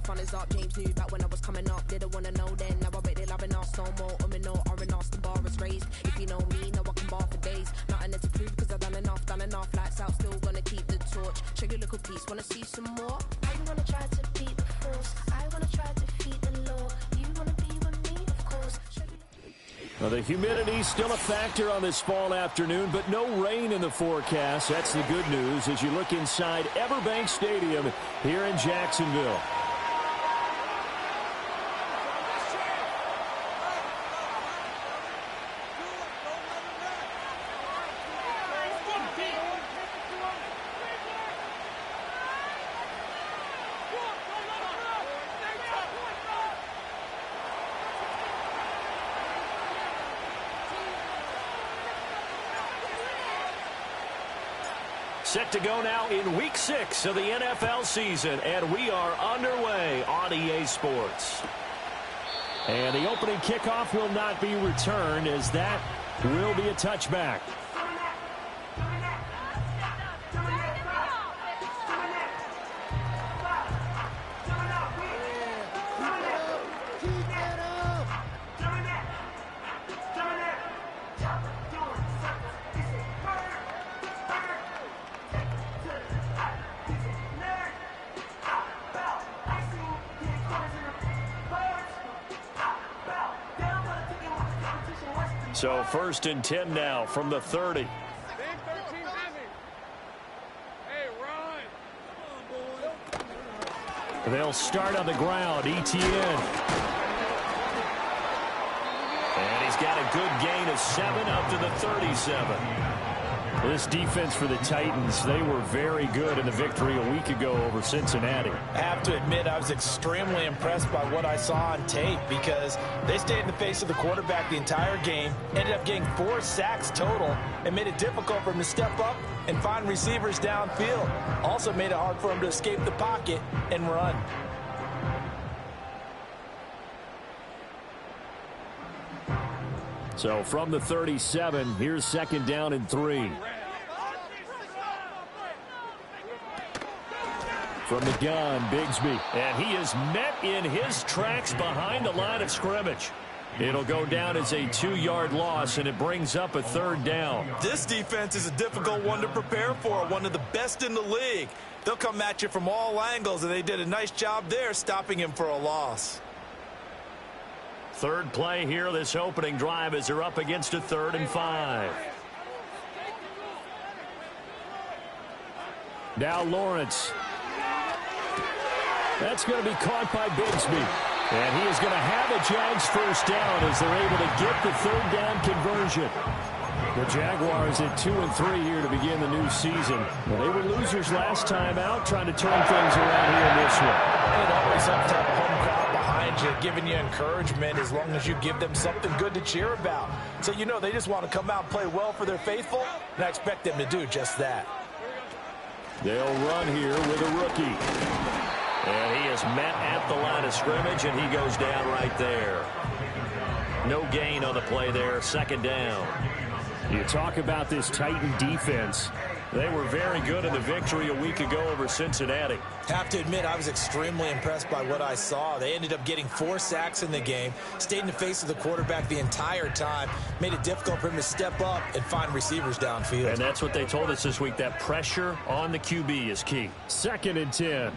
fun is up. James knew back when I was coming up. Didn't wanna know then. Now I bet they're loving us. No more no R&Us. The bar is raised. If you know me, now I can bar for days. Nothing there to prove cause I've done enough. Lights out, still gonna keep the torch. Show you a little piece. Wanna see some more? I wanna try to beat the force. I wanna try to defeat the law. You wanna be with me, of course. Well, the humidity's still a factor on this fall afternoon, but no rain in the forecast. That's the good news as you look inside Everbank Stadium here in Jacksonville. Set to go now in Week 6 of the NFL season, and we are underway on EA Sports. And the opening kickoff will not be returned as that will be a touchback. So 1st and 10 now from the 30. They'll start on the ground. ETN. And he's got a good gain of 7 up to the 37. This defense for the Titans, they were very good in the victory a week ago over Cincinnati. I have to admit, I was extremely impressed by what I saw on tape because they stayed in the face of the quarterback the entire game, ended up getting 4 sacks total, and made it difficult for him to step up and find receivers downfield. Also made it hard for him to escape the pocket and run. So from the 37, here's 2nd down and 3. From the gun, Bigsby. And he is met in his tracks behind the line of scrimmage. It'll go down as a 2-yard loss, and it brings up a 3rd down. This defense is a difficult one to prepare for, one of the best in the league. They'll come at you from all angles, and they did a nice job there stopping him for a loss. 3rd play here, this opening drive, as they're up against a 3rd and 5. Now Lawrence. That's going to be caught by Bigsby. And he is going to have a Jags 1st down as they're able to get the 3rd down conversion. The Jaguars at 2 and 3 here to begin the new season. Well, they were losers last time out, trying to turn things around here in this one. It always helps to have a home crowd behind you, giving you encouragement as long as you give them something good to cheer about. So you know they just want to come out and play well for their faithful, and I expect them to do just that. They'll run here with a rookie. And he is met at the line of scrimmage, and he goes down right there. No gain on the play there, 2nd down. You talk about this Titan defense. They were very good in the victory a week ago over Cincinnati. Have to admit, I was extremely impressed by what I saw. They ended up getting 4 sacks in the game, stayed in the face of the quarterback the entire time, made it difficult for him to step up and find receivers downfield. And that's what they told us this week, that pressure on the QB is key. 2nd and 10.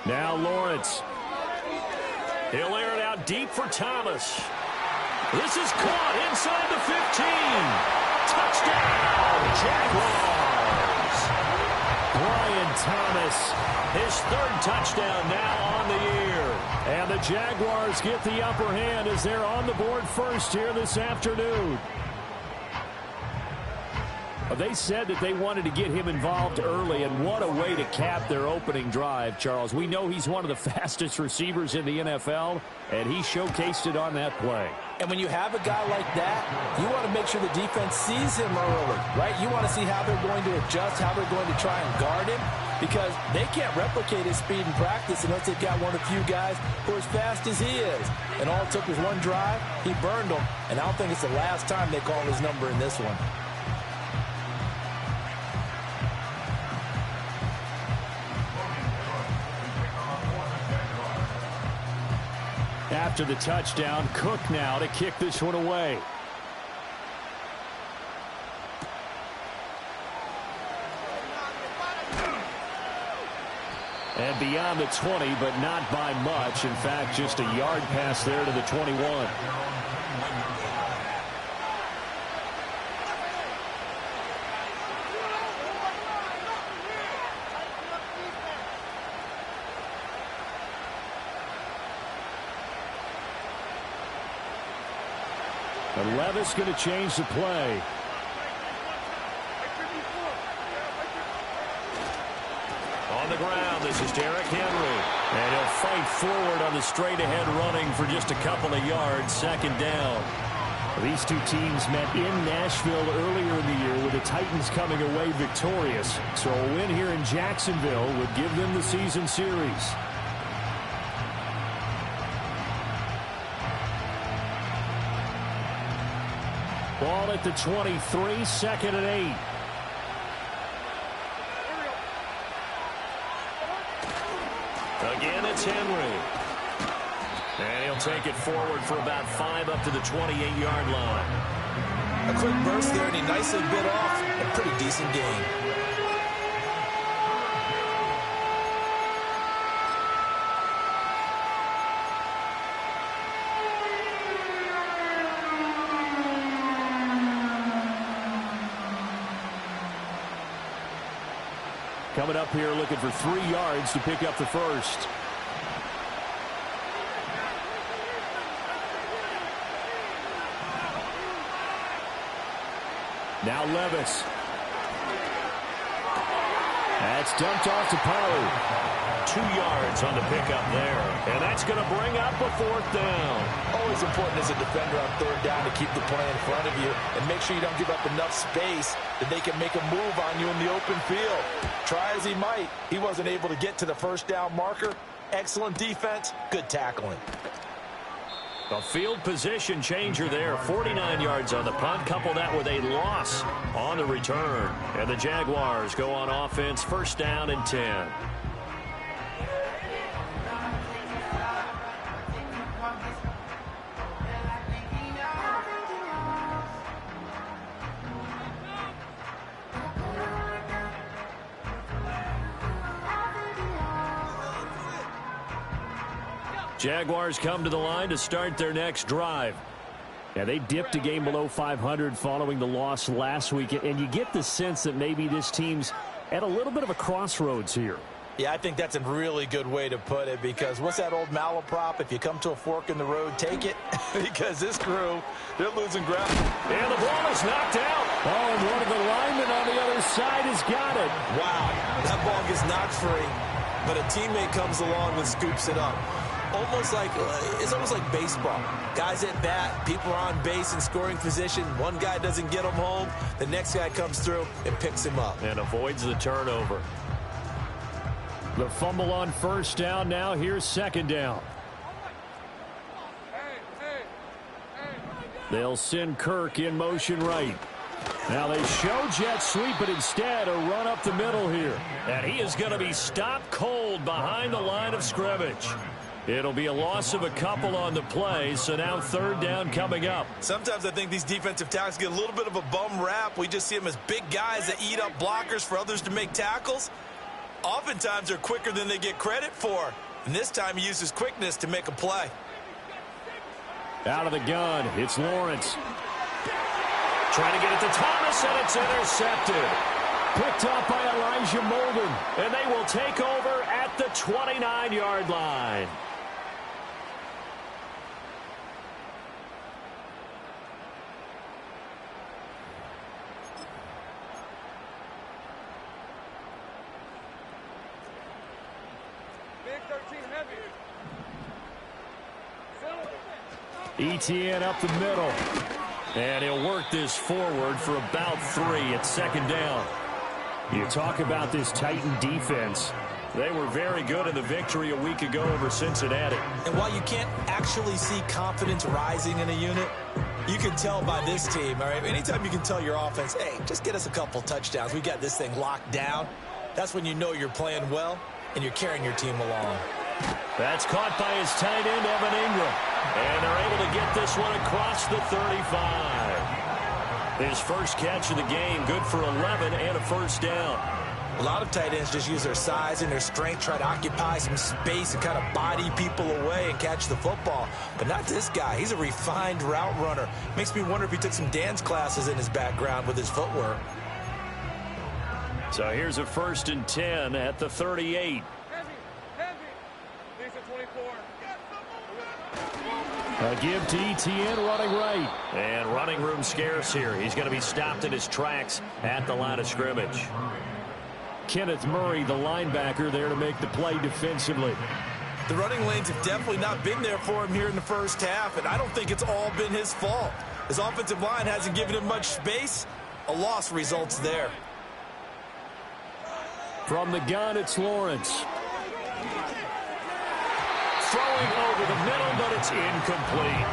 Now Lawrence. He'll air it out deep for Thomas. This is caught inside the 15. Touchdown, Jaguars. Brian Thomas, his 3rd touchdown now on the year. And the Jaguars get the upper hand as they're on the board first here this afternoon. They said that they wanted to get him involved early, and what a way to cap their opening drive, Charles. We know he's one of the fastest receivers in the NFL, and he showcased it on that play. And when you have a guy like that, you want to make sure the defense sees him early, right? You want to see how they're going to adjust, how they're going to try and guard him, because they can't replicate his speed in practice unless they've got one of the few guys who are as fast as he is. And all it took was one drive, he burned them, and I don't think it's the last time they call his number in this one. after the touchdown. Cook now to kick this one away. And beyond the 20, but not by much. In fact, just a yard pass there to the 21. And Levis going to change the play. On the ground, this is Derrick Henry. And he'll fight forward on the straight-ahead running for just a couple of yards. Second down. These two teams met in Nashville earlier in the year with the Titans coming away victorious. So a win here in Jacksonville would give them the season series. Ball at the 23, second and 8. Again, it's Henry. And he'll take it forward for about 5 up to the 28-yard line. A quick burst there, and he nicely bit off a pretty decent gain. Coming up here looking for 3 yards to pick up the first. Now Levis. That's dumped off to Pollard. 2 yards on the pickup there. And that's going to bring up a 4th down. Always important as a defender on 3rd down to keep the play in front of you and make sure you don't give up enough space that they can make a move on you in the open field. Try as he might, he wasn't able to get to the 1st down marker. Excellent defense, good tackling. A field position changer there. 49 yards on the punt. Couple that with a loss on the return. And the Jaguars go on offense, 1st down and 10. Jaguars come to the line to start their next drive. Yeah, they dipped a game below 500 following the loss last week, and you get the sense that maybe this team's at a little bit of a crossroads here. Yeah, I think that's a really good way to put it, because what's that old malaprop? If you come to a fork in the road, take it. Because this crew, they're losing ground. And the ball is knocked out. Oh, and one of the linemen on the other side has got it. Wow, that ball gets knocked free, but a teammate comes along and scoops it up. It's almost like baseball. Guys at bat, people are on base in scoring position. One guy doesn't get him home. The next guy comes through and picks him up. And avoids the turnover. The fumble on 1st down. Now here's 2nd down. They'll send Kirk in motion right. Now they show jet sweep, but instead a run up the middle here. And he is going to be stopped cold behind the line of scrimmage. It'll be a loss of a couple on the play, so now 3rd down coming up. Sometimes I think these defensive tackles get a little bit of a bum rap. We just see them as big guys that eat up blockers for others to make tackles. Oftentimes they're quicker than they get credit for. And this time he uses quickness to make a play. Out of the gun, it's Lawrence. Trying to get it to Thomas, and it's intercepted. Picked up by Elijah Molden. And they will take over at the 29-yard line. ETN up the middle. And he'll work this forward for about 3 at 2nd down. You talk about this Titan defense. They were very good in the victory a week ago over Cincinnati. And while you can't actually see confidence rising in a unit, you can tell by this team, all right? Anytime you can tell your offense, hey, just get us a couple touchdowns. We got this thing locked down. That's when you know you're playing well and you're carrying your team along. That's caught by his tight end, Evan Ingram. And they're able to get this one across the 35. His first catch of the game, good for 11 and a first down. A lot of tight ends just use their size and their strength, try to occupy some space and kind of body people away and catch the football. But not this guy. He's a refined route runner. Makes me wonder if he took some dance classes in his background with his footwork. So here's a 1st and 10 at the 38. A give to Etienne running right. And running room scarce here. He's going to be stopped in his tracks at the line of scrimmage. Kenneth Murray, the linebacker, there to make the play defensively. The running lanes have definitely not been there for him here in the first half, and I don't think it's all been his fault. His offensive line hasn't given him much space. A loss results there. From the gun, it's Lawrence. Throwing over the middle, but it's incomplete.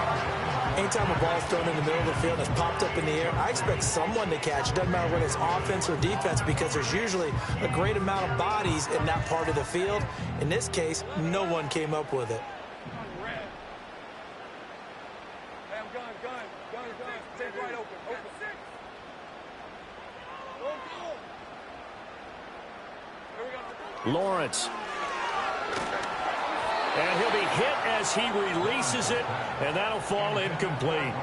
Anytime a ball's thrown in the middle of the field and it's popped up in the air, I expect someone to catch. It doesn't matter whether it's offense or defense because there's usually a great amount of bodies in that part of the field. In this case, no one came up with it. Lawrence. And he'll be hit as he releases it, and that'll fall incomplete.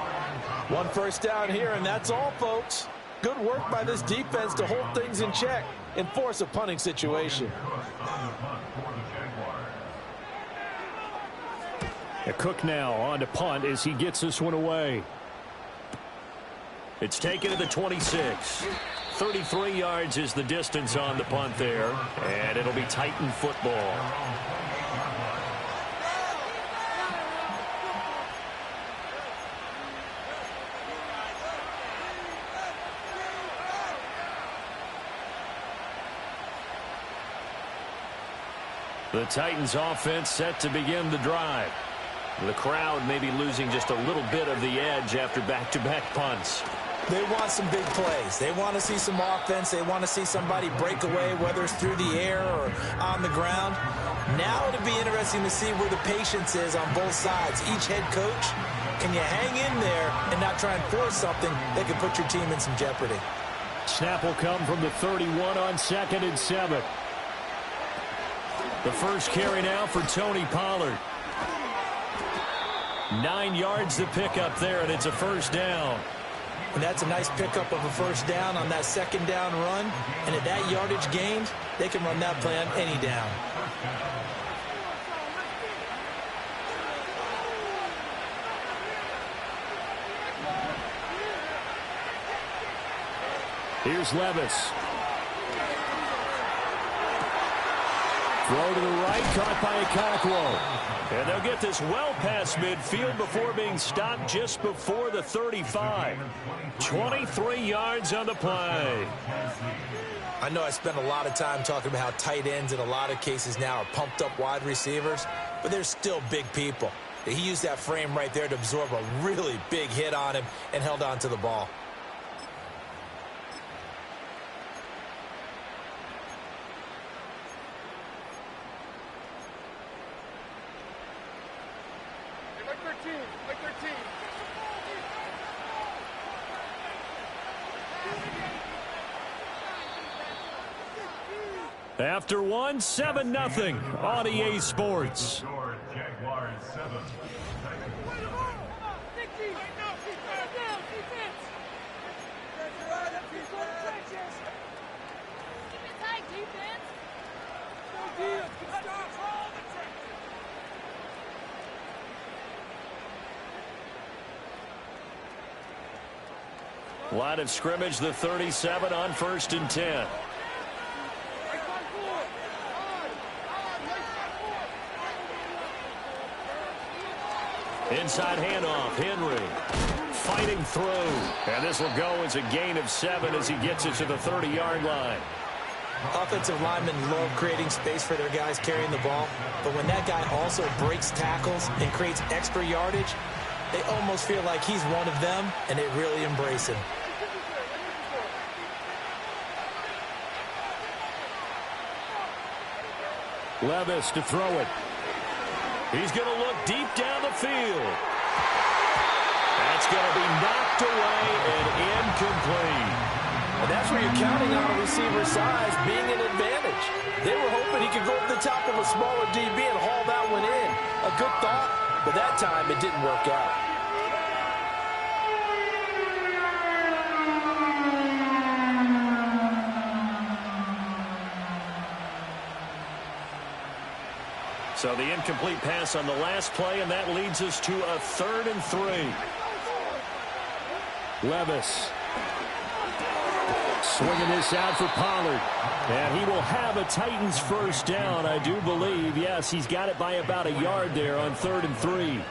One first down here, and that's all, folks. Good work by this defense to hold things in check and force a punting situation. A Cook now on to punt as he gets this one away. It's taken to the 26. 33 yards is the distance on the punt there, and it'll be Titan football. The Titans offense set to begin the drive. The crowd may be losing just a little bit of the edge after back-to-back punts. They want some big plays. They want to see some offense. They want to see somebody break away, whether it's through the air or on the ground. Now it'll be interesting to see where the patience is on both sides. Each head coach, can you hang in there and not try and force something that could put your team in some jeopardy? Snap will come from the 31 on 2nd and 7. The first carry now for Tony Pollard. 9 yards to pick up there, and it's a first down. And that's a nice pickup of a first down on that second down run. And at that yardage gained, they can run that play on any down. Here's Levis. Throw to the right, caught by Okonkwo. And they'll get this well past midfield before being stopped just before the 35. 23 yards on the play. I know I spent a lot of time talking about how tight ends in a lot of cases now are pumped up wide receivers, but they're still big people. He used that frame right there to absorb a really big hit on him and held on to the ball. After one, 7-0 on EA Sports. Line of scrimmage, the 37 on 1st and 10. Inside handoff, Henry fighting through. And this will go as a gain of 7 as he gets it to the 30-yard line. Offensive linemen love creating space for their guys carrying the ball. But when that guy also breaks tackles and creates extra yardage, they almost feel like he's one of them, and they really embrace him. Levis to throw it. He's going to look deep down the field. That's going to be knocked away and incomplete. And that's where you're counting on a receiver's size being an advantage. They were hoping he could go over the top of a smaller DB and haul that one in. A good thought, but that time it didn't work out. So the incomplete pass on the last play, and that leads us to a 3rd and 3. Levis swinging this out for Pollard. And he will have a Titans first down, I do believe. Yes, he's got it by about a yard there on 3rd and 3.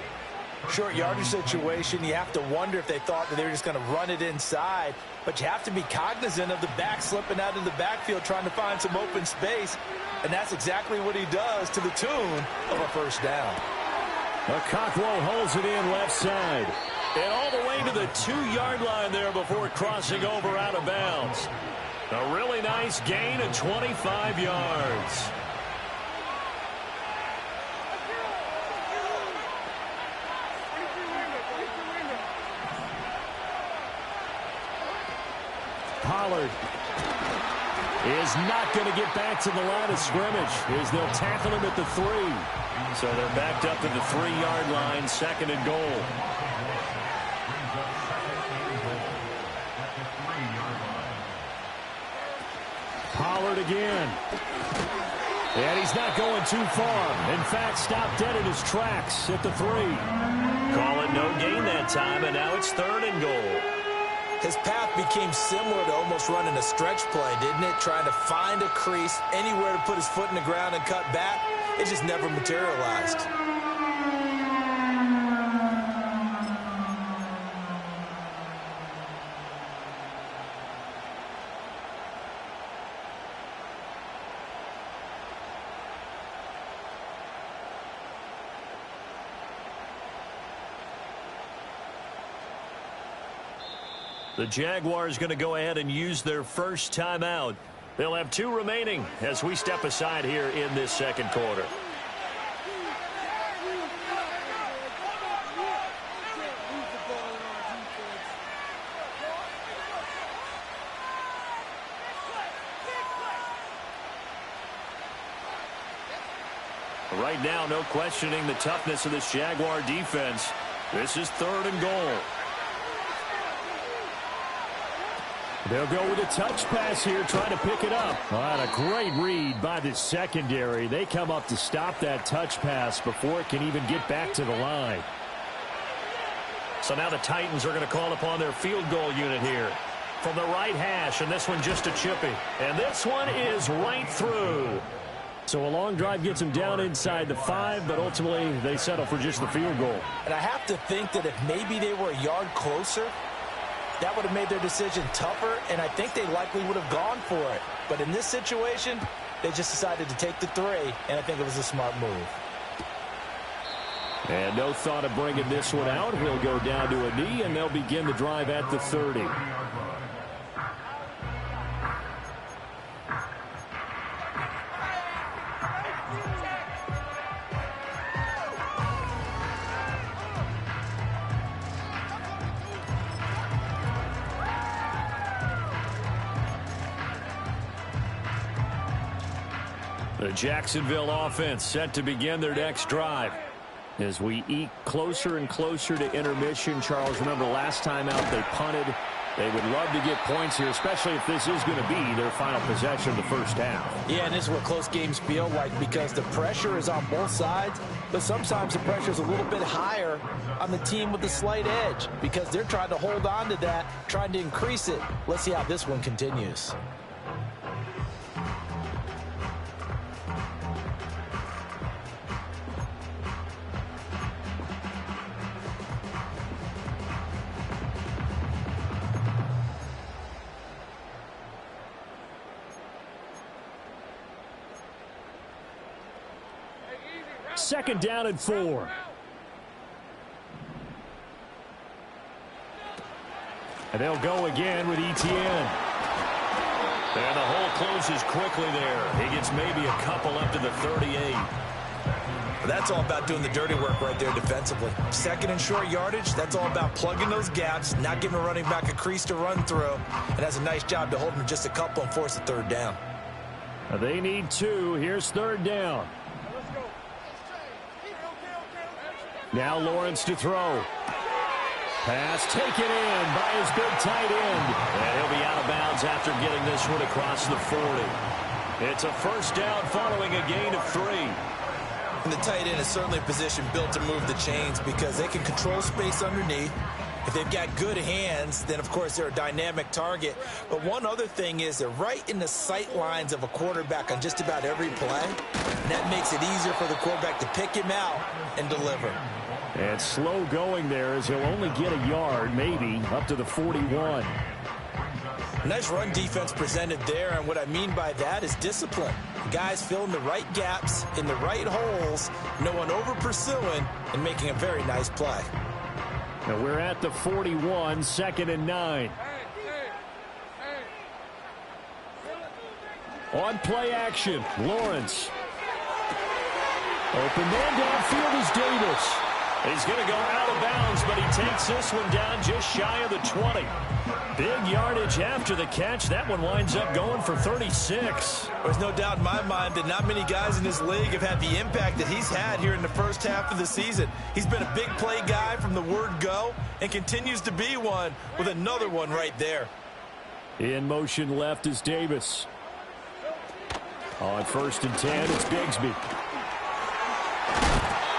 Short yardage situation, you have to wonder if they thought that they were just going to run it inside. But you have to be cognizant of the back slipping out in the backfield trying to find some open space. And that's exactly what he does to the tune of a first down. Okakwo holds it in left side. And all the way to the 2-yard line there before crossing over out of bounds. A really nice gain of 25 yards. Pollard is not going to get back to the line of scrimmage as they'll tackle him at the 3. So they're backed up to the 3-yard line, 2nd and goal. Pollard again. And he's not going too far. In fact, stopped dead in his tracks at the 3. Call it no gain that time, and now it's 3rd and goal. His path became similar to almost running a stretch play, didn't it? Trying to find a crease, anywhere to put his foot in the ground and cut back. It just never materialized. The Jaguars going to go ahead and use their first timeout. They'll have 2 remaining as we step aside here in this 2nd quarter. Right now, no questioning the toughness of this Jaguar defense. This is 3rd and goal. They'll go with a touch pass here, trying to pick it up. Well, a great read by the secondary. They come up to stop that touch pass before it can even get back to the line. So now the Titans are going to call upon their field goal unit here. From the right hash, and this one just a chippy. And this one is right through. So a long drive gets them down inside the 5, but ultimately they settle for just the field goal. And I have to think that if maybe they were a yard closer, that would have made their decision tougher, and I think they likely would have gone for it. But in this situation, they just decided to take the 3, and I think it was a smart move. And no thought of bringing this one out. He'll go down to a knee, and they'll begin the drive at the 30. The Jacksonville offense set to begin their next drive. As we eke closer and closer to intermission, Charles, remember last time out they punted. They would love to get points here, especially if this is going to be their final possession of the first half. Yeah, and this is what close games feel like because the pressure is on both sides, but sometimes the pressure is a little bit higher on the team with the slight edge because they're trying to hold on to that, trying to increase it. Let's see how this one continues. Second down and 4. And they'll go again with Etienne. And the hole closes quickly there. He gets maybe a couple up to the 38. That's all about doing the dirty work right there defensively. Second and short yardage, that's all about plugging those gaps, not giving a running back a crease to run through, and that's a nice job to hold them just a couple and force a third down. They need 2. Here's third down. Now Lawrence to throw. Pass taken in by his big tight end. And he'll be out of bounds after getting this one across the 40. It's a first down following a gain of 3. And the tight end is certainly a position built to move the chains because they can control space underneath. If they've got good hands, then, of course, they're a dynamic target. But one other thing is they're right in the sight lines of a quarterback on just about every play. And that makes it easier for the quarterback to pick him out and deliver. And slow going there as he'll only get a yard, maybe, up to the 41. Nice run defense presented there, and what I mean by that is discipline. Guys filling the right gaps in the right holes, no one over-pursuing, and making a very nice play. Now we're at the 41, 2nd and 9. On play action, Lawrence. Open man downfield is Davis. He's going to go out of bounds, but he takes this one down just shy of the 20. Big yardage after the catch. That one winds up going for 36. There's no doubt in my mind that not many guys in this league have had the impact that he's had here in the first half of the season. He's been a big play guy from the word go and continues to be one with another one right there. In motion left is Davis. On 1st and 10, it's Bigsby.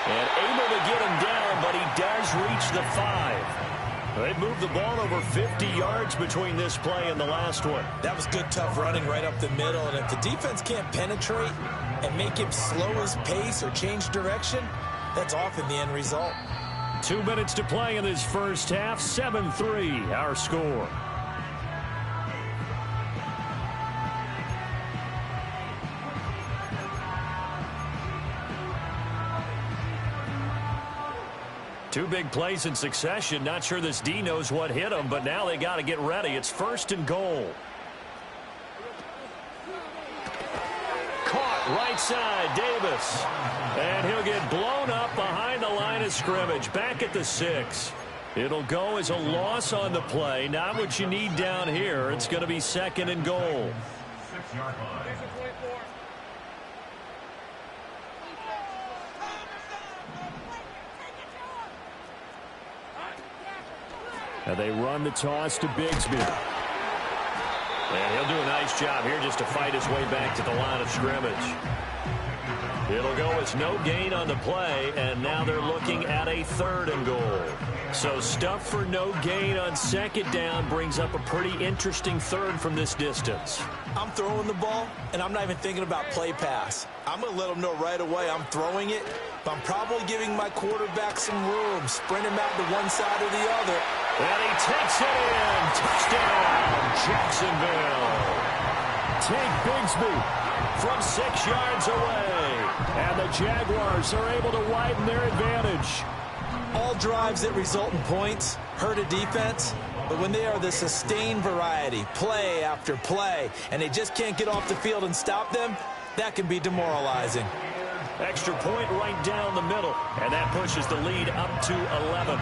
And able to get him down, but he does reach the 5. They've moved the ball over 50 yards between this play and the last one. That was good, tough running right up the middle. And if the defense can't penetrate and make him slow his pace or change direction, that's often the end result. 2 minutes to play in this first half. 7-3, our score. Two big plays in succession. Not sure this D knows what hit him, but now they got to get ready. It's 1st and goal. Caught right side, Davis. And he'll get blown up behind the line of scrimmage. Back at the 6. It'll go as a loss on the play. Not what you need down here. It's going to be 2nd and goal. Now they run the toss to Bigsby. And he'll do a nice job here just to fight his way back to the line of scrimmage. It'll go as no gain on the play, and now they're looking at a 3rd and goal. So stuff for no gain on 2nd down brings up a pretty interesting 3rd from this distance. I'm throwing the ball, and I'm not even thinking about play pass. I'm going to let them know right away I'm throwing it, but I'm probably giving my quarterback some room, sprint him out to one side or the other. And he takes it in. Touchdown, Jacksonville. Take Bigsby from 6 yards away. And the Jaguars are able to widen their advantage. All drives that result in points hurt a defense, but when they are the sustained variety, play after play, and they just can't get off the field and stop them, that can be demoralizing. Extra point right down the middle, and that pushes the lead up to 11.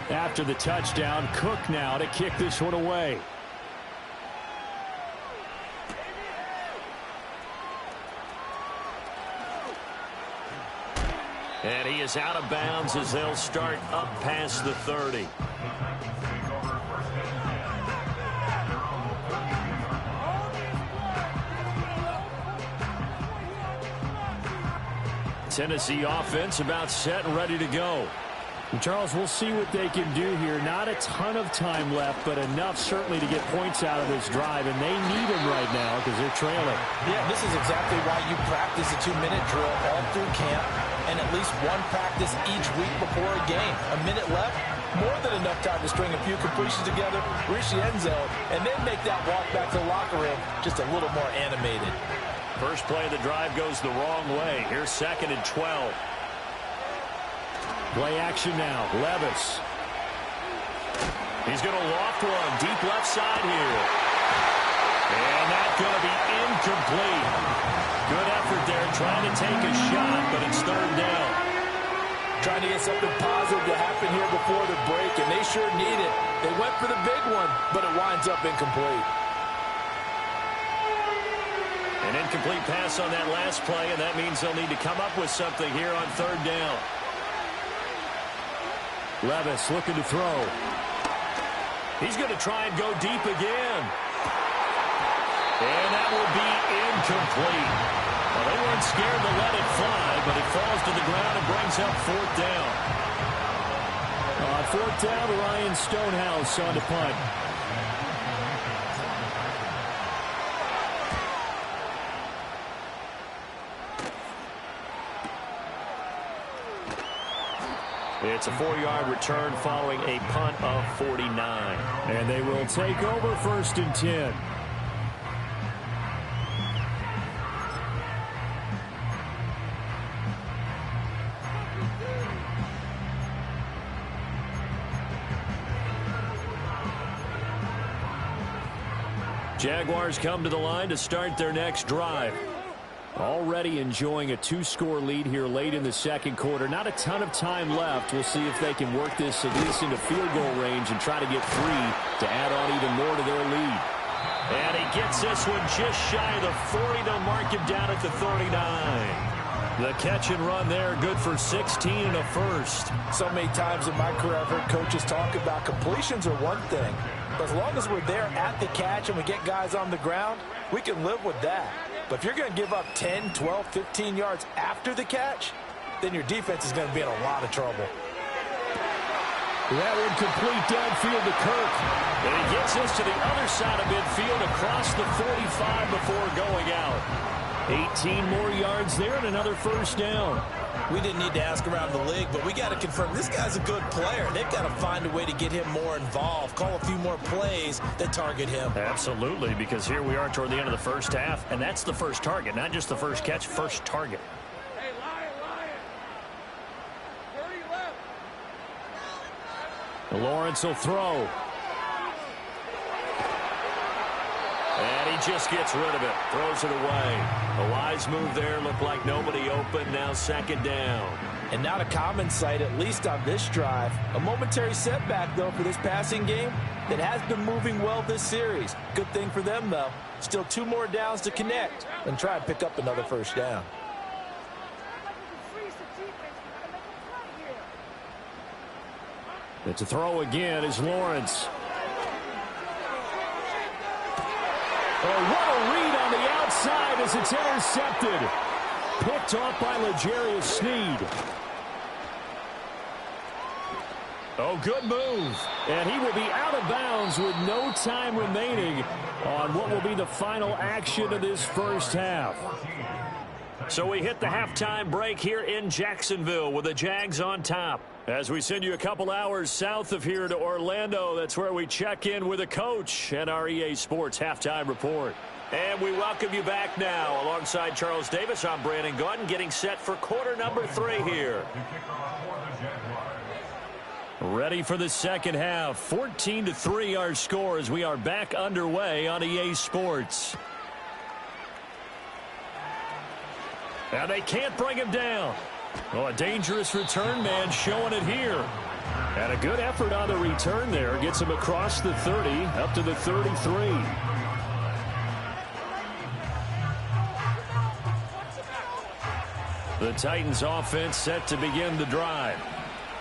After the touchdown, Cook now to kick this one away. And he is out of bounds as they'll start up past the 30. Tennessee offense about set and ready to go. And Charles, we'll see what they can do here. Not a ton of time left, but enough certainly to get points out of this drive, and they need them right now because they're trailing. Yeah, this is exactly why you practice a 2-minute drill all through camp and at least one practice each week before a game. A minute left, more than enough time to string a few completions together, reach the end zone, and then make that walk back to the locker room just a little more animated. First play of the drive goes the wrong way. Here's 2nd and 12. Play action now. Levis. He's going to loft one deep left side here. And that's going to be incomplete. Good effort there trying to take a shot, but it's third down. Trying to get something positive to happen here before the break, and they sure need it. They went for the big one, but it winds up incomplete. An incomplete pass on that last play, and that means they'll need to come up with something here on third down. Levis looking to throw. He's going to try and go deep again. And that will be incomplete. Well, they weren't scared to let it fly, but it falls to the ground and brings up fourth down. On fourth down, Ryan Stonehouse on the punt. It's a 4-yard return following a punt of 49. And they will take over first and 10. Jaguars come to the line to start their next drive. Already enjoying a 2-score lead here late in the second quarter. Not a ton of time left. We'll see if they can work this at least into field goal range and try to get 3 to add on even more to their lead. And he gets this one just shy of the 40. They'll mark him down at the 39. The catch and run there, good for 16 and a first. So many times in my career I've heard coaches talk about completions are one thing. But as long as we're there at the catch and we get guys on the ground, we can live with that. But if you're going to give up 10, 12, 15 yards after the catch, then your defense is going to be in a lot of trouble. That one complete downfield to Kirk. And he gets this to the other side of midfield across the 45 before going out. 18 more yards there and another first down. We didn't need to ask around the league, but we got to confirm this guy's a good player. They've got to find a way to get him more involved, call a few more plays that target him. Absolutely, because here we are toward the end of the first half, and that's the first target, not just the first catch, first target. Hey, Lion. 30 left. Lawrence will throw. And he just gets rid of it, throws it away. A wise move there, looked like nobody open, now second down. And not a common sight, at least on this drive. A momentary setback, though, for this passing game that has been moving well this series. Good thing for them, though. Still 2 more downs to connect and try and pick up another first down. It's a throw again is Lawrence. Oh, what a read on the outside as it's intercepted. Picked off by L'Jarius Sneed. Oh, good move. And he will be out of bounds with no time remaining on what will be the final action of this first half. So we hit the halftime break here in Jacksonville with the Jags on top. As we send you a couple hours south of here to Orlando, that's where we check in with the coach and our EA Sports Halftime Report. And we welcome you back now. Alongside Charles Davis, I'm Brandon Gordon, getting set for quarter number 3 here. Ready for the second half. 14-3 our score as we are back underway on EA Sports. Now they can't bring him down. Oh, a dangerous return man showing it here. And a good effort on the return there. Gets him across the 30, up to the 33. The Titans offense set to begin the drive.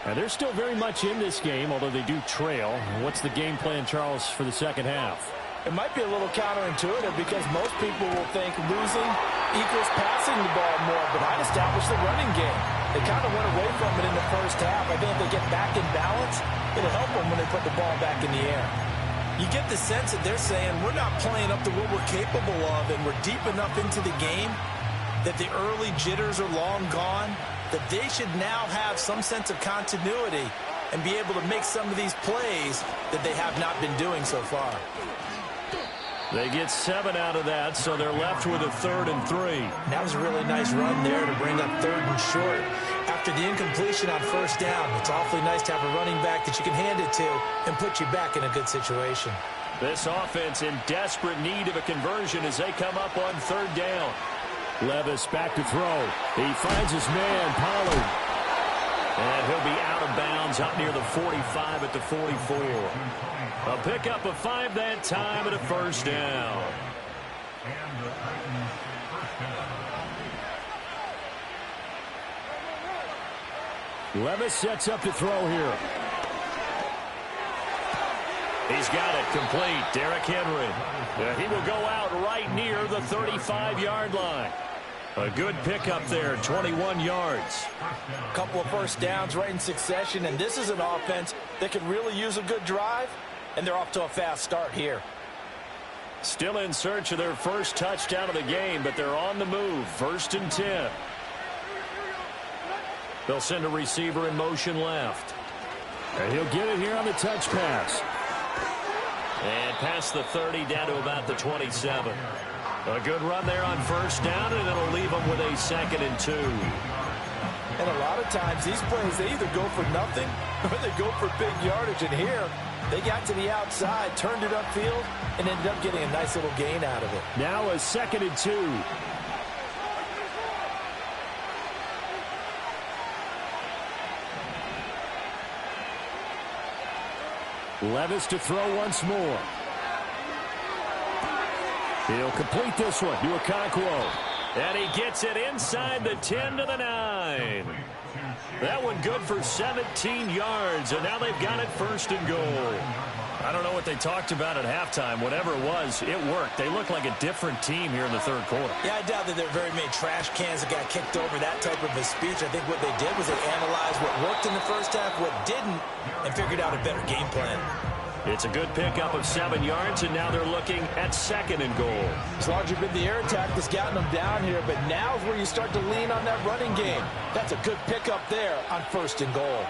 And they're still very much in this game, although they do trail. What's the game plan, Charles, for the second half? It might be a little counterintuitive because most people will think losing equals passing the ball more, but I'd establish the running game. They kind of went away from it in the first half. I think if they get back in balance, it'll help them when they put the ball back in the air. You get the sense that they're saying we're not playing up to what we're capable of, and we're deep enough into the game that the early jitters are long gone, that they should now have some sense of continuity and be able to make some of these plays that they have not been doing so far. They get 7 out of that, so they're left with a 3rd and 3. That was a really nice run there to bring up 3rd and short. After the incompletion on 1st down, it's awfully nice to have a running back that you can hand it to and put you back in a good situation. This offense in desperate need of a conversion as they come up on 3rd down. Levis back to throw. He finds his man, Pollard. And he'll be out of bounds up near the 45 at the 44. A pickup of 5 that time and a 1st down. Levis sets up to throw here. He's got it complete. Derrick Henry. He will go out right near the 35-yard line. A good pickup there, 21 yards. A couple of 1st downs right in succession, and this is an offense that could really use a good drive, and they're off to a fast start here. Still in search of their first touchdown of the game, but they're on the move. 1st and 10. They'll send a receiver in motion left. And he'll get it here on the touch pass. And past the 30 down to about the 27. A good run there on 1st down, and it'll leave them with a 2nd and 2. And a lot of times these plays, they either go for nothing or they go for big yardage. And here, they got to the outside, turned it upfield, and ended up getting a nice little gain out of it. Now a 2nd and 2. Levis to throw once more. He'll complete this one to Okonkwo. And he gets it inside the 10 to the 9. That one good for 17 yards, and now they've got it 1st and goal. I don't know what they talked about at halftime. Whatever it was, it worked. They look like a different team here in the 3rd quarter. Yeah, I doubt that there are very many trash cans that got kicked over, that type of a speech. I think what they did was they analyzed what worked in the 1st half, what didn't, and figured out a better game plan. It's a good pickup of 7 yards, and now they're looking at 2nd and goal. It's largely been the air attack that's gotten them down here, but now is where you start to lean on that running game. That's a good pickup there on 1st and goal.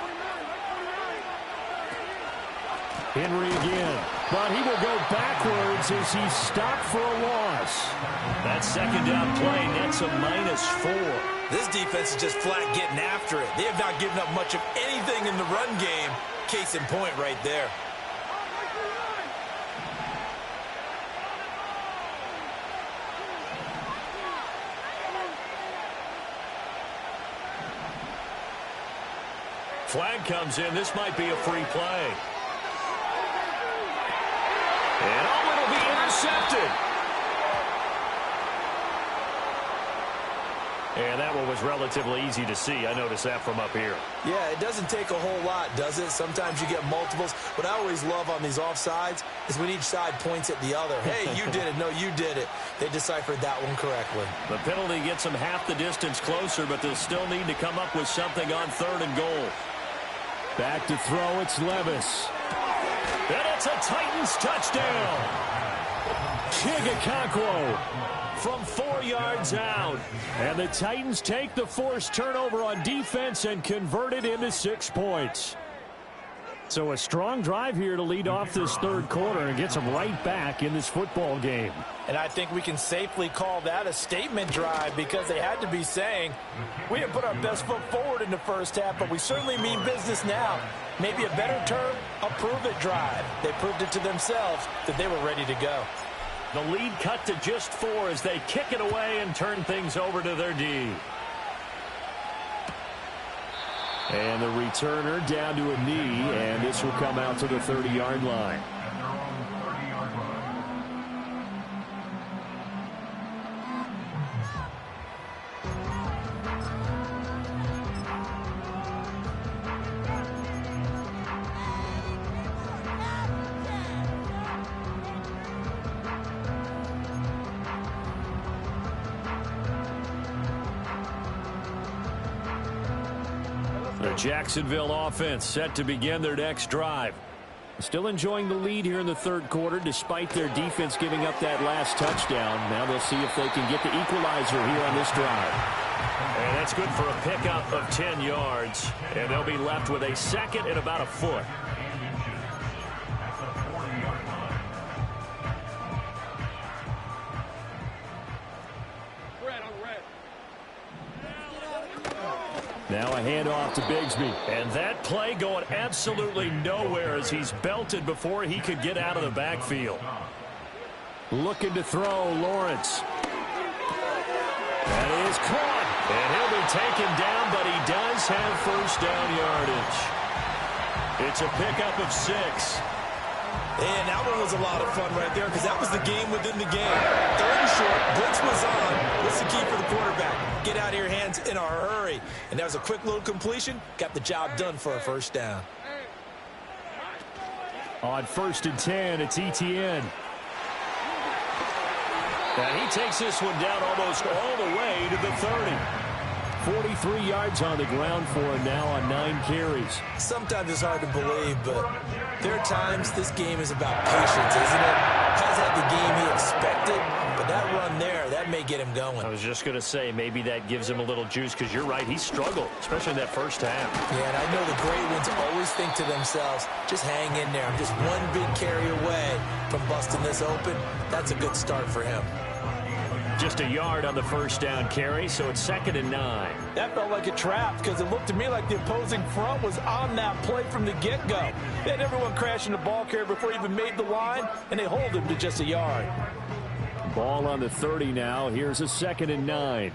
Henry again, but he will go backwards as he's stopped for a loss. That 2nd down play nets a -4. This defense is just flat getting after it. They have not given up much of anything in the run game. Case in point right there. Flag comes in. This might be a free play. And oh, it'll be intercepted. And that one was relatively easy to see. I noticed that from up here. Yeah, it doesn't take a whole lot, does it? Sometimes you get multiples. What I always love on these offsides is when each side points at the other. Hey, you did it. No, you did it. They deciphered that one correctly. The penalty gets them half the distance closer, but they'll still need to come up with something on 3rd and goal. Back to throw, it's Levis. And it's a Titans touchdown. Okonkwo from 4 yards out. And the Titans take the forced turnover on defense and convert it into 6 points. So a strong drive here to lead off this 3rd quarter and gets them right back in this football game. And I think we can safely call that a statement drive because they had to be saying, we didn't put our best foot forward in the 1st half, but we certainly mean business now. Maybe a better term, a prove-it drive. They proved it to themselves that they were ready to go. The lead cut to just 4 as they kick it away and turn things over to their D. And the returner down to a knee, and this will come out to the 30-yard line. The Jacksonville offense set to begin their next drive. Still enjoying the lead here in the 3rd quarter despite their defense giving up that last touchdown. Now they'll see if they can get the equalizer here on this drive. And that's good for a pickup of 10 yards. And they'll be left with a 2nd and about a foot. Now a handoff to Bigsby. And that play going absolutely nowhere as he's belted before he could get out of the backfield. Looking to throw, Lawrence. That is caught. And he'll be taken down, but he does have first down yardage. It's a pickup of 6. And that one was a lot of fun right there because that was the game within the game. 3rd and short, blitz was on. What's the key for the quarterback? Get out of your hands in a hurry. And that was a quick little completion. Got the job done for a first down. On 1st and 10, it's Etienne. And he takes this one down almost all the way to the 30. 43 yards on the ground for him now on 9 carries. Sometimes it's hard to believe, but there are times this game is about patience, isn't it? Has had the game he expected, but that run there, that may get him going. I was just going to say, maybe that gives him a little juice because you're right, he struggled, especially in that first half. Yeah, and I know the great ones always think to themselves, just hang in there. I'm just one big carry away from busting this open. That's a good start for him. Just a yard on the first down carry, so it's 2nd and 9. That felt like a trap because it looked to me like the opposing front was on that play from the get-go. They had everyone crashing the ball carrier before he even made the line, and they hold him to just a yard. Ball on the 30 now. Here's a 2nd and 9.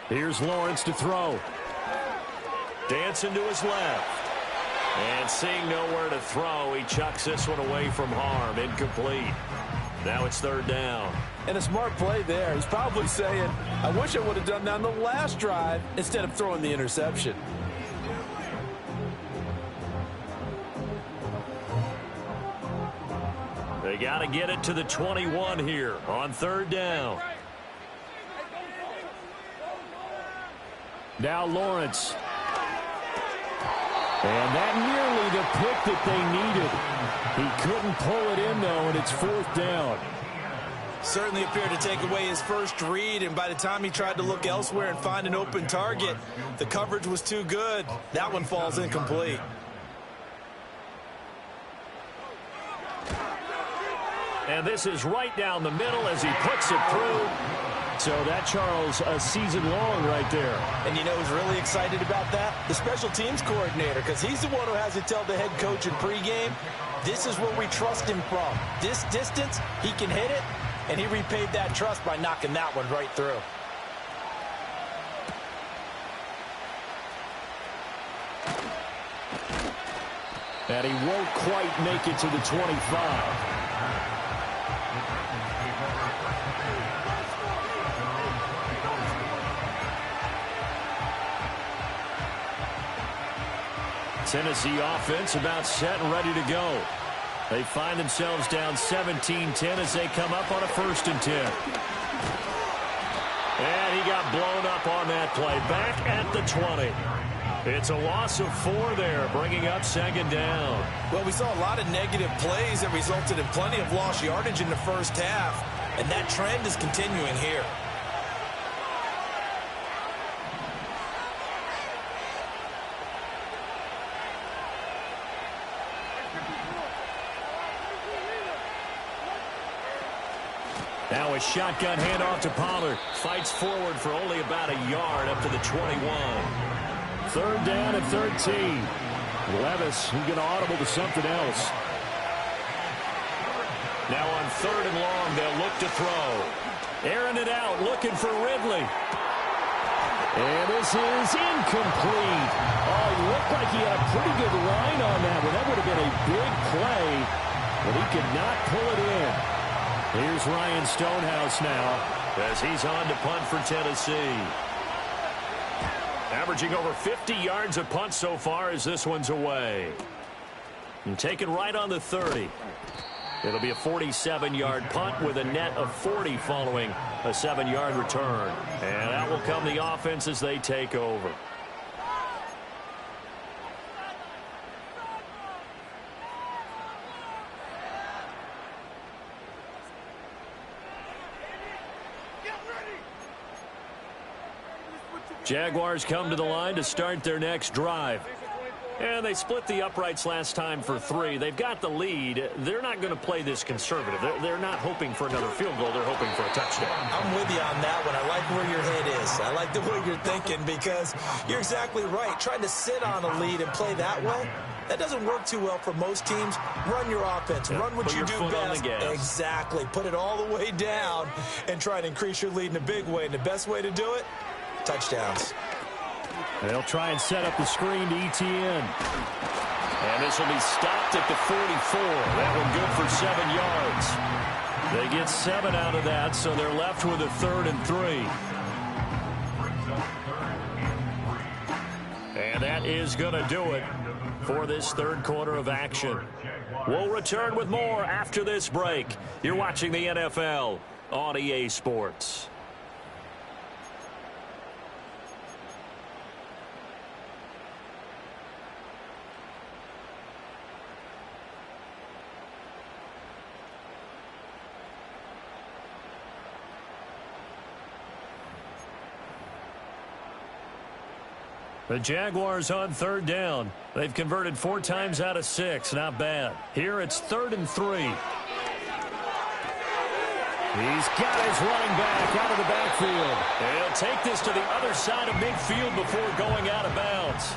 Here's Lawrence to throw. Dancing to his left. And seeing nowhere to throw, he chucks this one away from harm. Incomplete. Now it's 3rd down. And a smart play there. He's probably saying, I wish I would have done that on the last drive instead of throwing the interception. They got to get it to the 21 here on 3rd down. Now Lawrence. And that nearly the pick that they needed. He couldn't pull it in, though, and it's 4th down. Certainly appeared to take away his first read, and by the time he tried to look elsewhere and find an open target, the coverage was too good. That one falls incomplete. And this is right down the middle as he puts it through. So that, Charles, a season long right there. And you know who's really excited about that? The special teams coordinator, because he's the one who has to tell the head coach in pregame, this is where we trust him from. This distance, he can hit it, and he repaid that trust by knocking that one right through. And he won't quite make it to the 25. Tennessee offense about set and ready to go. They find themselves down 17-10 as they come up on a 1st and 10. And he got blown up on that play. Back at the 20. It's a loss of 4 there, bringing up 2nd down. Well, we saw a lot of negative plays that resulted in plenty of lost yardage in the first half, and that trend is continuing here. Now a shotgun handoff to Pollard. Fights forward for only about a yard up to the 21. 3rd down and 13. Levis, he's going to audible to something else. Now on 3rd and long, they'll look to throw. Airing it out, looking for Ridley. And this is incomplete. Oh, he looked like he had a pretty good line on that one. That would have been a big play, but he could not pull it in. Here's Ryan Stonehouse now as he's on to punt for Tennessee. Averaging over 50 yards a punt so far as this one's away. And taken right on the 30. It'll be a 47-yard punt with a net of 40 following a 7-yard return. And that will come the offense as they take over. Jaguars come to the line to start their next drive. And they split the uprights last time for 3. They've got the lead. They're not going to play this conservative. They're not hoping for another field goal. They're hoping for a touchdown. I'm with you on that one. I like where your head is. I like the way you're thinking because you're exactly right. Trying to sit on a lead and play that way, that doesn't work too well for most teams. Run your offense. Run what you do best. Exactly. Put it all the way down and try to increase your lead in a big way. And the best way to do it, touchdowns. They'll try and set up the screen to ETN. And this will be stopped at the 44. That one good for 7 yards. They get 7 out of that, so they're left with a 3rd and 3. And that is going to do it for this third quarter of action. We'll return with more after this break. You're watching the NFL on EA Sports. The Jaguars on 3rd down. They've converted 4 times out of 6. Not bad. Here it's 3rd and 3. He's got his running back out of the backfield. He'll take this to the other side of midfield before going out of bounds.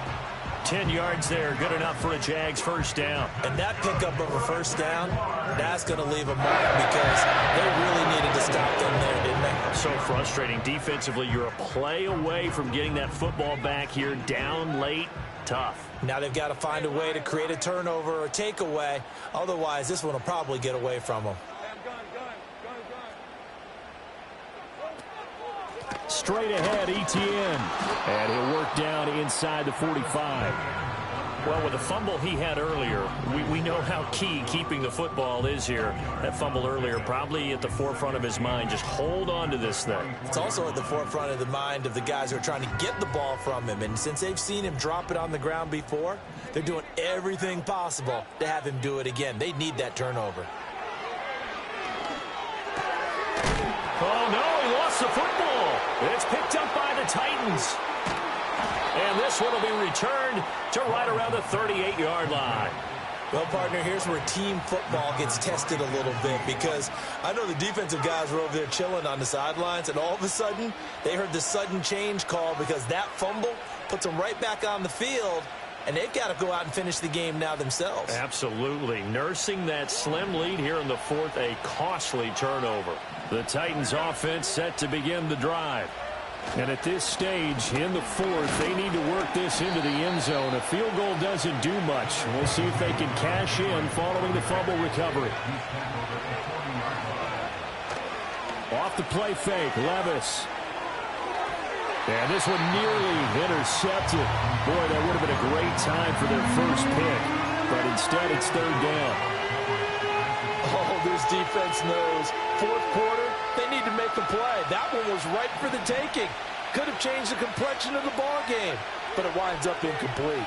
10 yards there, good enough for a Jags first down. And that pickup of a first down, that's going to leave a mark because they really needed to stop them there, didn't they? So frustrating. Defensively, you're a play away from getting that football back here. Down late, tough. Now they've got to find a way to create a turnover or takeaway. Otherwise, this one will probably get away from them. Straight ahead, ETN. And he'll work down inside the 45. Well, with the fumble he had earlier, we know how key keeping the football is here. That fumble earlier probably at the forefront of his mind. Just hold on to this thing. It's also at the forefront of the mind of the guys who are trying to get the ball from him. And since they've seen him drop it on the ground before, they're doing everything possible to have him do it again. They need that turnover. Oh, no, he lost the football. It's picked up by the Titans. And this one will be returned to right around the 38-yard line. Well, partner, here's where team football gets tested a little bit because I know the defensive guys were over there chilling on the sidelines, and all of a sudden they heard the sudden change call because that fumble puts them right back on the field, and they've got to go out and finish the game now themselves. Absolutely. Nursing that slim lead here in the 4th, a costly turnover. The Titans offense set to begin the drive. And at this stage, in the 4th, they need to work this into the end zone. A field goal doesn't do much. We'll see if they can cash in following the fumble recovery. Off the play fake, Levis. And this one nearly intercepted. Boy, that would have been a great time for their first pick. But instead, it's 3rd down. Oh, this defense knows. 4th quarter, they need to make a play. That one was right for the taking. Could have changed the complexion of the ball game, but it winds up incomplete.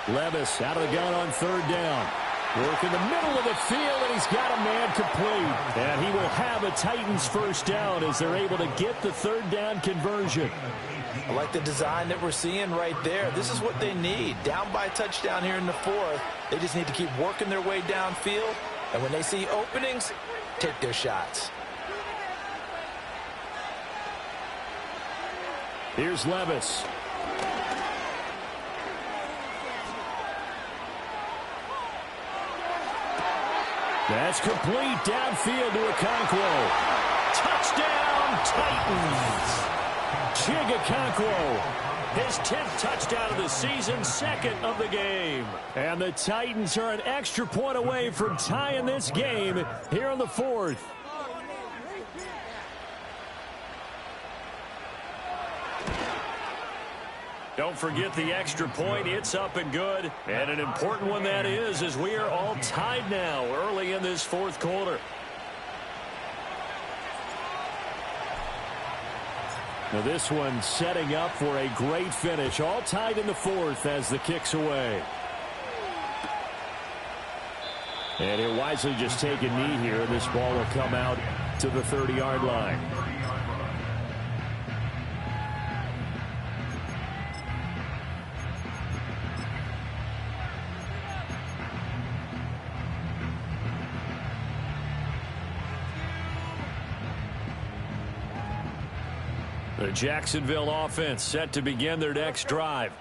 Levis out of the gun on 3rd down. Work in the middle of the field, and he's got a man complete. And he will have a Titans first down as they're able to get the 3rd down conversion. I like the design that we're seeing right there. This is what they need. Down by a touchdown here in the 4th. They just need to keep working their way downfield. And when they see openings, take their shots. Here's Levis. That's complete downfield to Okonkwo. Touchdown, Titans. Okonkwo, his 10th touchdown of the season, 2nd of the game. And the Titans are an extra point away from tying this game here in the 4th. Don't forget the extra point. It's up and good. And an important one that is, as we are all tied now early in this 4th quarter. Now this one setting up for a great finish. All tied in the 4th as the kick's away. And he'll wisely just take a knee here. This ball will come out to the 30-yard line. The Jacksonville offense set to begin their next drive.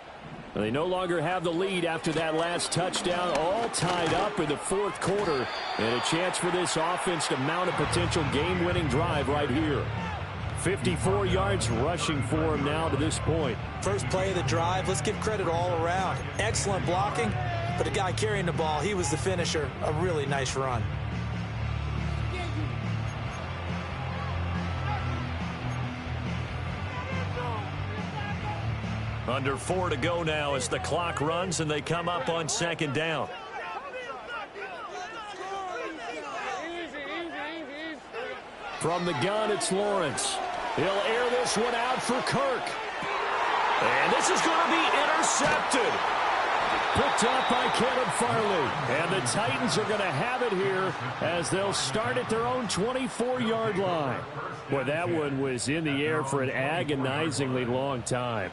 They no longer have the lead after that last touchdown, all tied up in the fourth quarter, and a chance for this offense to mount a potential game-winning drive right here. 54 yards rushing for him now to this point. First play of the drive, let's give credit all around. Excellent blocking, but the guy carrying the ball, he was the finisher. A really nice run. Under 4 to go now as the clock runs and they come up on second down. From the gun, it's Lawrence. He'll air this one out for Kirk. And this is going to be intercepted. Picked up by Caleb Farley. And the Titans are going to have it here as they'll start at their own 24-yard line. Boy, that one was in the air for an agonizingly long time.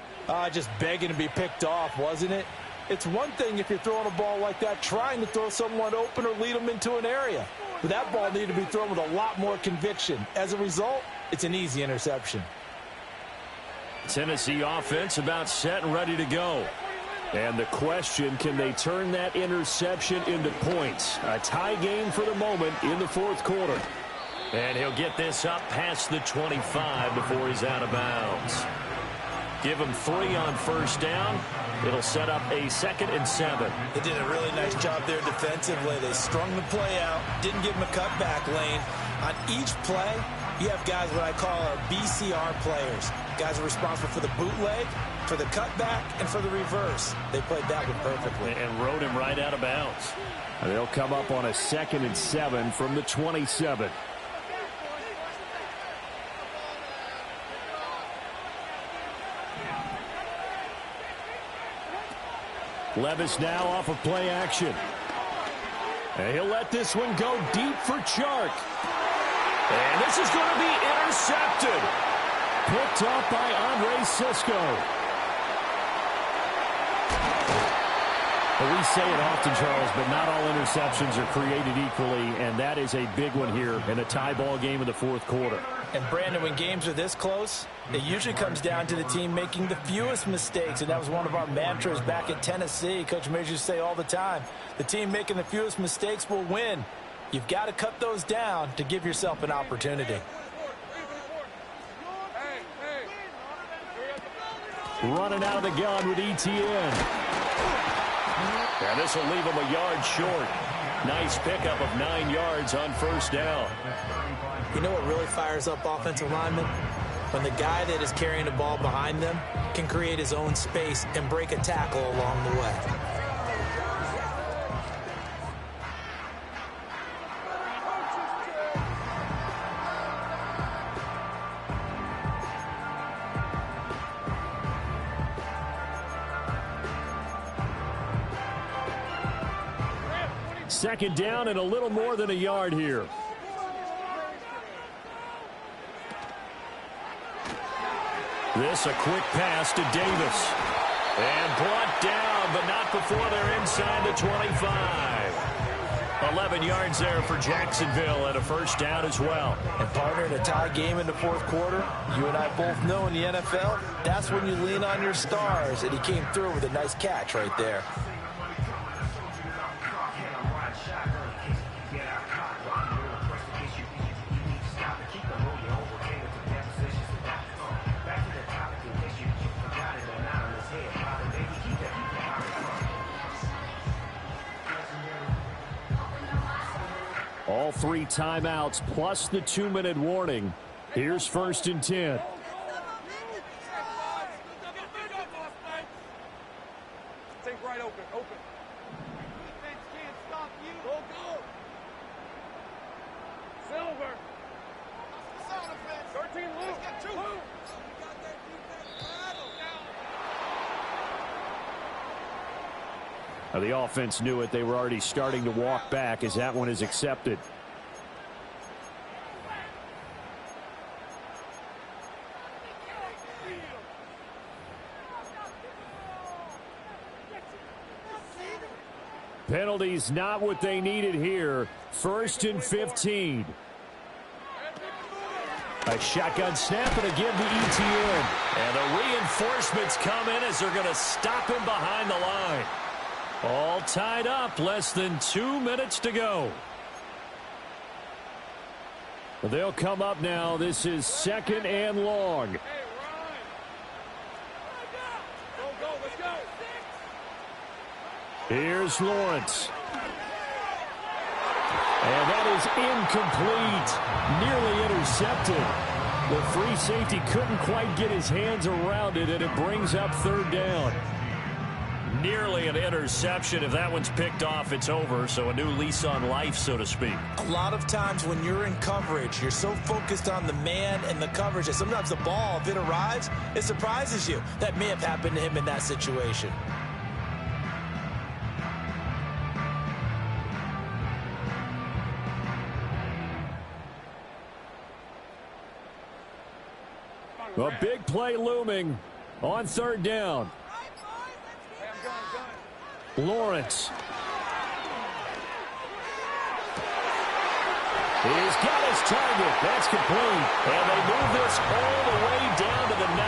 Just begging to be picked off, wasn't it? It's one thing if you're throwing a ball like that, trying to throw someone open or lead them into an area. But that ball needed to be thrown with a lot more conviction. As a result, it's an easy interception. Tennessee offense about set and ready to go. And the question, can they turn that interception into points? A tie game for the moment in the fourth quarter. And he'll get this up past the 25 before he's out of bounds. Give him 3 on first down. It'll set up a 2nd and 7. They did a really nice job there defensively. They strung the play out, didn't give him a cutback lane. On each play, you have guys what I call our BCR players. Guys are responsible for the bootleg, for the cutback, and for the reverse. They played that one perfectly. And rode him right out of bounds. And they'll come up on a 2nd and 7 from the 27. Levis now off of play action. And he'll let this one go deep for Chark. And this is going to be intercepted. Picked up by Andre Sisco. Well, we say it often, Charles, but not all interceptions are created equally, and that is a big one here in a tie ball game in the fourth quarter. And, Brandon, when games are this close, it usually comes down to the team making the fewest mistakes, and that was one of our mantras back at Tennessee. Coach Majors used to say all the time, the team making the fewest mistakes will win. You've got to cut those down to give yourself an opportunity. Running out of the gun with ETN. And this will leave him a yard short. Nice pickup of 9 yards on first down. You know what really fires up offensive linemen? When the guy that is carrying the ball behind them can create his own space and break a tackle along the way. Second down and a little more than a yard here. This a quick pass to Davis. And brought down, but not before they're inside the 25. 11 yards there for Jacksonville and a first down as well. And, partner, in a tie game in the fourth quarter, you and I both know in the NFL, that's when you lean on your stars. And he came through with a nice catch right there. All 3 timeouts plus the 2-minute warning. Here's 1st and 10. Take right open. Defense can't stop you. Go. Silver. 13 Luke. Get 2. Now, the offense knew it. They were already starting to walk back as that one is accepted. Penalties not what they needed here. 1st and 15. A shotgun snap and again to ETN. And the reinforcements come in as they're going to stop him behind the line. All tied up, less than 2 minutes to go. They'll come up now. This is 2nd and long. Hey, Ryan. Go, let's go. Here's Lawrence. And that is incomplete. Nearly intercepted. The free safety couldn't quite get his hands around it, and it brings up 3rd down. Nearly an interception. If that one's picked off, it's over. So a new lease on life, so to speak. A lot of times when you're in coverage, you're so focused on the man and the coverage that sometimes the ball, if it arrives, it surprises you. That may have happened to him in that situation. A big play looming on 3rd down. Lawrence. He's got his target. That's complete. And they move this all the way down to the 9.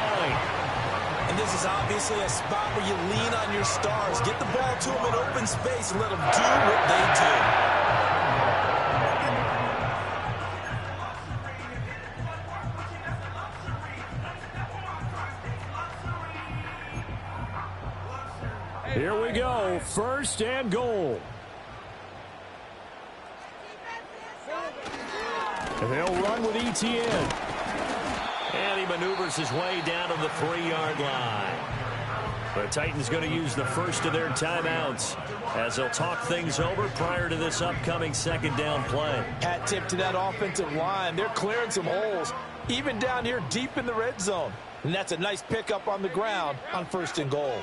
And this is obviously a spot where you lean on your stars. Get the ball to them in open space and let them do what they do. Here we go. 1st and goal. And they'll run with ETN. And he maneuvers his way down to the 3-yard line. The Titans going to use the first of their timeouts as they'll talk things over prior to this upcoming 2nd down play. Hat tip to that offensive line. They're clearing some holes, even down here deep in the red zone. And that's a nice pickup on the ground on 1st and goal.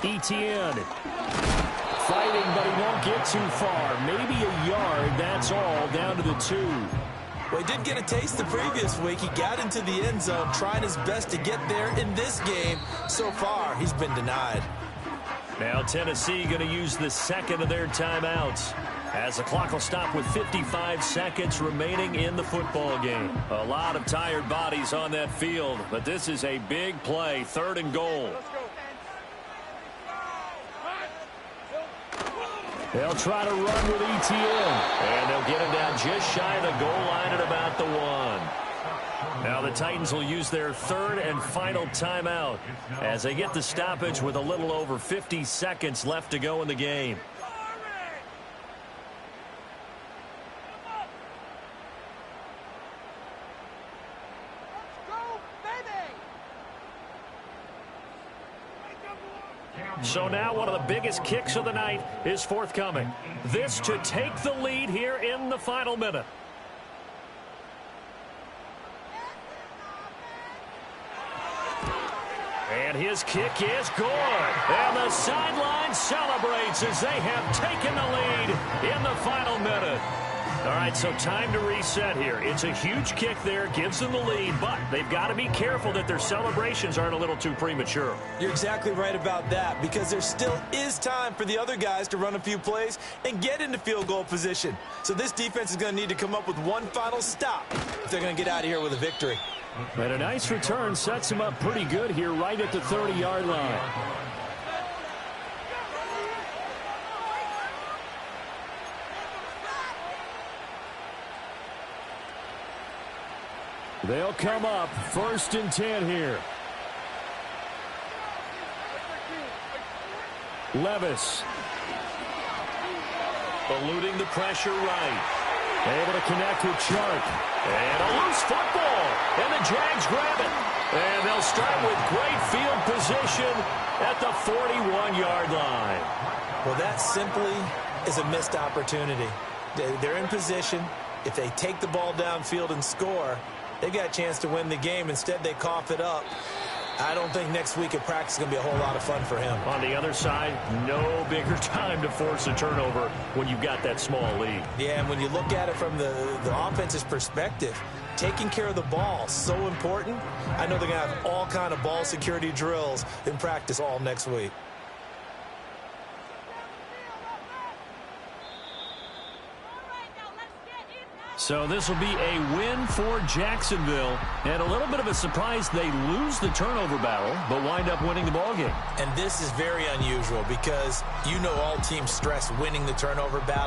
ETN fighting, but he won't get too far. Maybe a yard, that's all, down to the 2. Well, he did get a taste the previous week. He got into the end zone, trying his best to get there in this game. So far, he's been denied. Now Tennessee going to use the 2nd of their timeouts as the clock will stop with 55 seconds remaining in the football game. A lot of tired bodies on that field, but this is a big play, 3rd and goal. They'll try to run with ETN. And they'll get him down just shy of the goal line at about the 1. Now the Titans will use their 3rd and final timeout as they get the stoppage with a little over 50 seconds left to go in the game. So now one of the biggest kicks of the night is forthcoming. This to take the lead here in the final minute. And his kick is good. And the sideline celebrates as they have taken the lead in the final minute. All right, so time to reset here. It's a huge kick there, gives them the lead, but they've got to be careful that their celebrations aren't a little too premature. You're exactly right about that, because there still is time for the other guys to run a few plays and get into field goal position. So this defense is going to need to come up with one final stop if they're going to get out of here with a victory. And a nice return sets him up pretty good here right at the 30-yard line. They'll come up 1st and 10 here. Levis. Eluding the pressure right. Able to connect with Sharp. And a loose football. And the Jags grab it. And they'll start with great field position at the 41-yard line. Well, that simply is a missed opportunity. They're in position. If they take the ball downfield and score, they've got a chance to win the game. Instead, they cough it up. I don't think next week at practice is going to be a whole lot of fun for him. On the other side, no bigger time to force a turnover when you've got that small lead. Yeah, and when you look at it from the offense's perspective, taking care of the ball, so important. I know they're going to have all kind of ball security drills in practice all next week. So this will be a win for Jacksonville. And a little bit of a surprise, they lose the turnover battle, but wind up winning the ballgame. And this is very unusual because you know all teams stress winning the turnover battle.